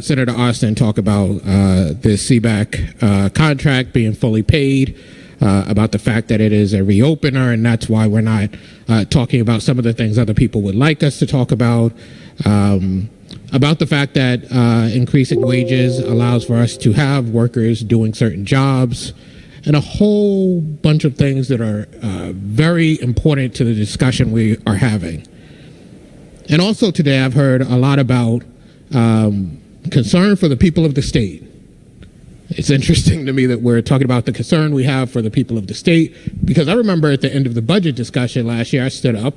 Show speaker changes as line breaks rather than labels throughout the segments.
Senator Austin talk about the SEBAC contract being fully paid, about the fact that it is a reopener, and that's why we're not talking about some of the things other people would like us to talk about the fact that increasing wages allows for us to have workers doing certain jobs, and a whole bunch of things that are very important to the discussion we are having. And also today I've heard a lot about concern for the people of the state. It's interesting to me that we're talking about the concern we have for the people of the state, because I remember at the end of the budget discussion last year, I stood up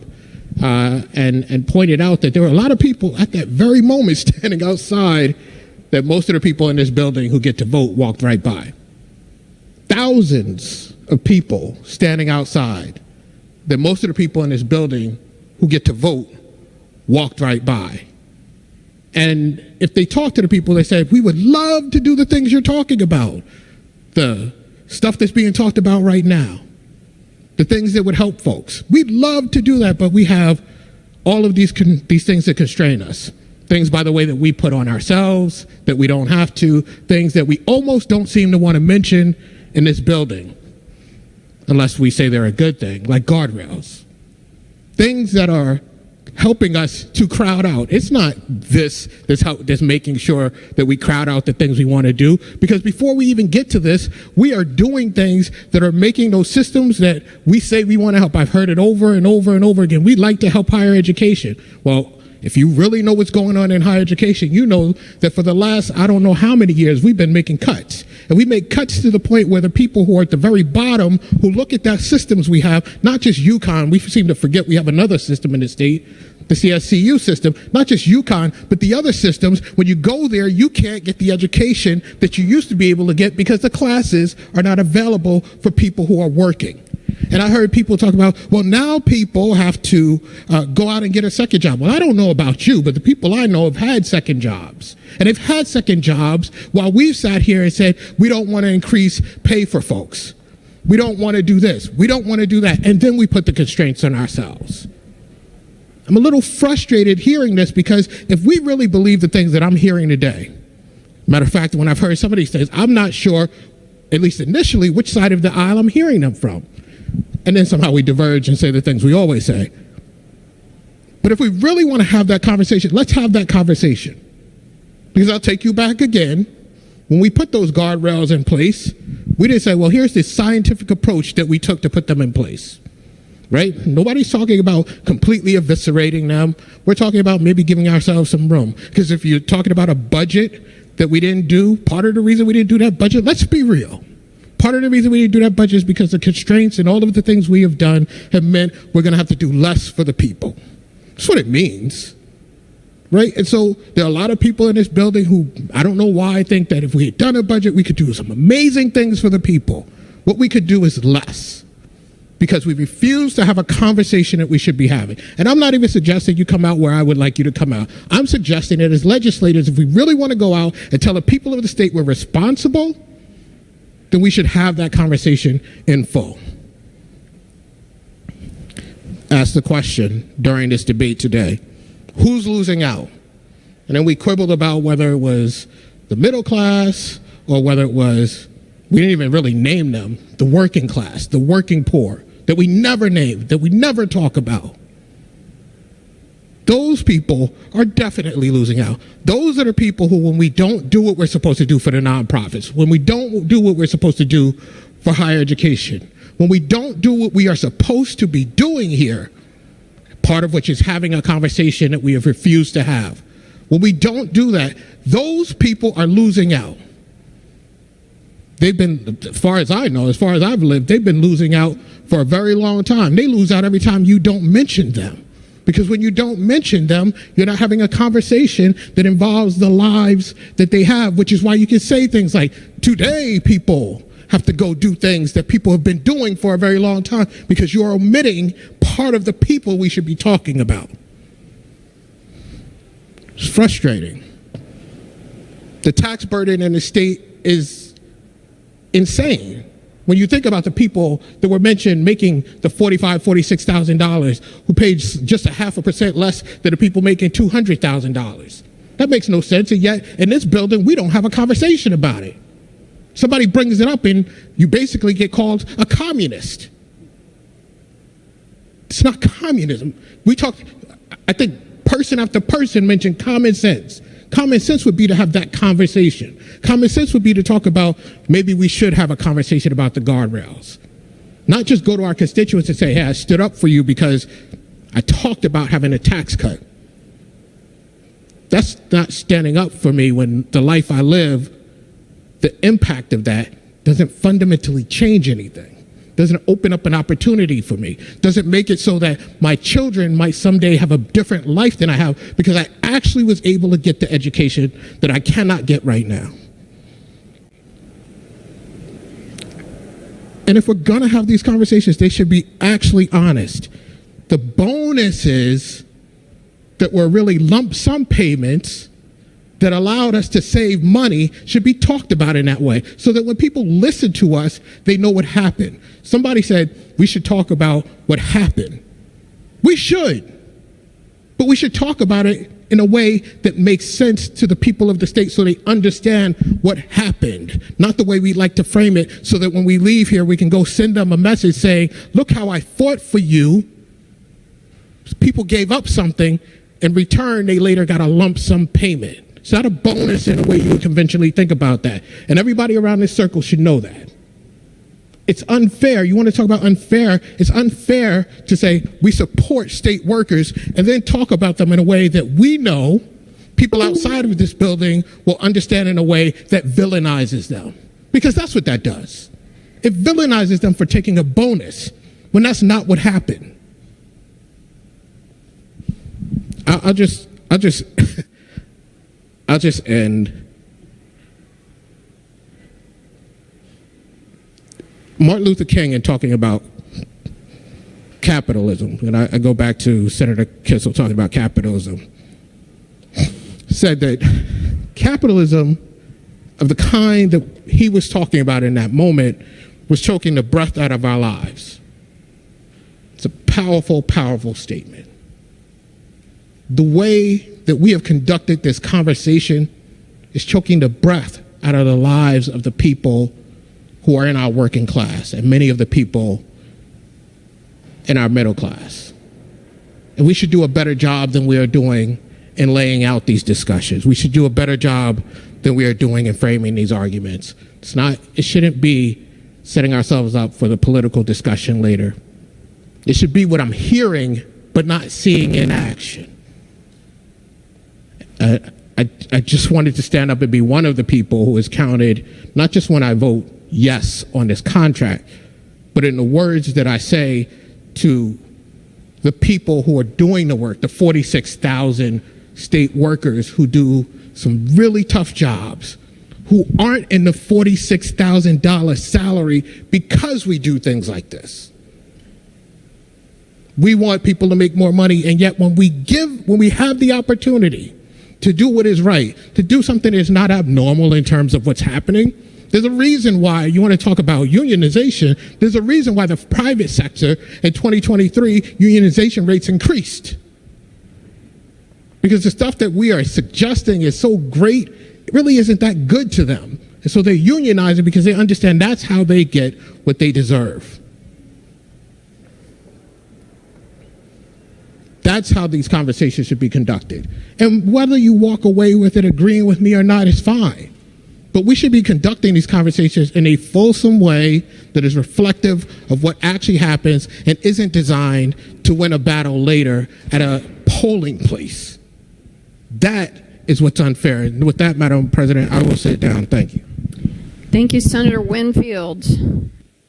and pointed out that there were a lot of people at that very moment standing outside that most of the people in this building who get to vote walked right by. Thousands of people standing outside that most of the people in this building who get to vote walked right by. And if they talk to the people, they say, we would love to do the things you're talking about, the stuff that's being talked about right now, the things that would help folks. We'd love to do that, but we have all of these things that constrain us. Things, by the way, that we put on ourselves, that we don't have to, things that we almost don't seem to want to mention in this building, unless we say they're a good thing, like guardrails. Things that are helping us to crowd out. It's not this making sure that we crowd out the things we want to do, because before we even get to this, we are doing things that are making those systems that we say we want to help. I've heard it over and over and over again. We'd like to help higher education. Well, if you really know what's going on in higher education, you know that for the last, I don't know how many years, we've been making cuts. And we make cuts to the point where the people who are at the very bottom, who look at that systems we have, not just UConn, we seem to forget we have another system in the state, the CSCU system, not just UConn, but the other systems. When you go there, you can't get the education that you used to be able to get because the classes are not available for people who are working. And I heard people talk about, well, now people have to go out and get a second job. Well, I don't know about you, but the people I know have had second jobs. And they've had second jobs while we've sat here and said, we don't want to increase pay for folks. We don't want to do this. We don't want to do that. And then we put the constraints on ourselves. I'm a little frustrated hearing this, because if we really believe the things that I'm hearing today, matter of fact, when I've heard somebody say, I'm not sure, at least initially, which side of the aisle I'm hearing them from. And then somehow we diverge and say the things we always say. But if we really want to have that conversation, let's have that conversation. Because I'll take you back again. When we put those guardrails in place, we didn't say, well, here's this scientific approach that we took to put them in place. Right? Nobody's talking about completely eviscerating them. We're talking about maybe giving ourselves some room. Because if you're talking about a budget that we didn't do, part of the reason we didn't do that budget, let's be real. Part of the reason we didn't do that budget is because the constraints and all of the things we have done have meant we're going to have to do less for the people. That's what it means. Right? And so there are a lot of people in this building who, I don't know why, think that if we had done a budget, we could do some amazing things for the people. What we could do is less, because we refuse to have a conversation that we should be having. And I'm not even suggesting you come out where I would like you to come out. I'm suggesting that as legislators, if we really want to go out and tell the people of the state we're responsible, then we should have that conversation in full. Ask the question during this debate today, who's losing out? And then we quibbled about whether it was the middle class or whether it was, we didn't even really name them, the working class, the working poor, that we never name, that we never talk about. Those people are definitely losing out. Those are the people who, when we don't do what we're supposed to do for the nonprofits, when we don't do what we're supposed to do for higher education, when we don't do what we are supposed to be doing here, part of which is having a conversation that we have refused to have. When we don't do that, those people are losing out. They've been, as far as I know, as far as I've lived, they've been losing out for a very long time. They lose out every time you don't mention them. Because when you don't mention them, you're not having a conversation that involves the lives that they have, which is why you can say things like, today people have to go do things that people have been doing for a very long time, because you're omitting part of the people we should be talking about. It's frustrating. The tax burden in the state is insane. When you think about the people that were mentioned making the $45,000, $46,000, who paid just 0.5% less than the people making $200,000. That makes no sense. And yet, in this building, we don't have a conversation about it. Somebody brings it up, and you basically get called a communist. It's not communism. I think person after person mentioned common sense. Common sense would be to have that conversation. Common sense would be to talk about maybe we should have a conversation about the guardrails. Not just go to our constituents and say, hey, I stood up for you because I talked about having a tax cut. That's not standing up for me when the life I live, the impact of that doesn't fundamentally change anything. Doesn't open up an opportunity for me. Doesn't make it so that my children might someday have a different life than I have because I actually was able to get the education that I cannot get right now. And if we're going to have these conversations, they should be actually honest. The bonuses that were really lump sum payments that allowed us to save money should be talked about in that way so that when people listen to us, they know what happened. Somebody said we should talk about what happened. We should, but we should talk about it in a way that makes sense to the people of the state so they understand what happened, not the way we like to frame it so that when we leave here, we can go send them a message saying, look how I fought for you. People gave up something. In return, they later got a lump sum payment. It's not a bonus in the way you would conventionally think about that. And everybody around this circle should know that. It's unfair. You want to talk about unfair? It's unfair to say we support state workers and then talk about them in a way that we know people outside of this building will understand in a way that villainizes them. Because that's what that does. It villainizes them for taking a bonus when that's not what happened. I'll just end. Martin Luther King, in talking about capitalism, and I go back to Senator Kissel talking about capitalism, said that capitalism of the kind that he was talking about in that moment was choking the breath out of our lives. It's a powerful, powerful statement. The way that we have conducted this conversation is choking the breath out of the lives of the people who are in our working class and many of the people in our middle class. And we should do a better job than we are doing in laying out these discussions. We should do a better job than we are doing in framing these arguments. It shouldn't be setting ourselves up for the political discussion later. It should be what I'm hearing but not seeing in action. I just wanted to stand up and be one of the people who is counted, not just when I vote yes on this contract, but in the words that I say to the people who are doing the work, the 46,000 state workers who do some really tough jobs, who aren't in the $46,000 salary because we do things like this. We want people to make more money, and yet when we have the opportunity to do what is right, to do something that is not abnormal in terms of what's happening, there's a reason why you want to talk about unionization. There's a reason why the private sector in 2023 unionization rates increased. Because the stuff that we are suggesting is so great, it really isn't that good to them. And so they're unionizing because they understand that's how they get what they deserve. That's how these conversations should be conducted. And whether you walk away with it agreeing with me or not is fine. But we should be conducting these conversations in a fulsome way that is reflective of what actually happens and isn't designed to win a battle later at a polling place. That is what's unfair. And with that, Madam President, I will sit down. Thank you.
Thank you, Senator Winfield.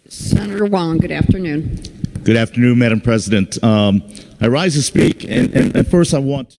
Senator Wong, good afternoon.
Good afternoon, Madam President. I rise to speak, and first I want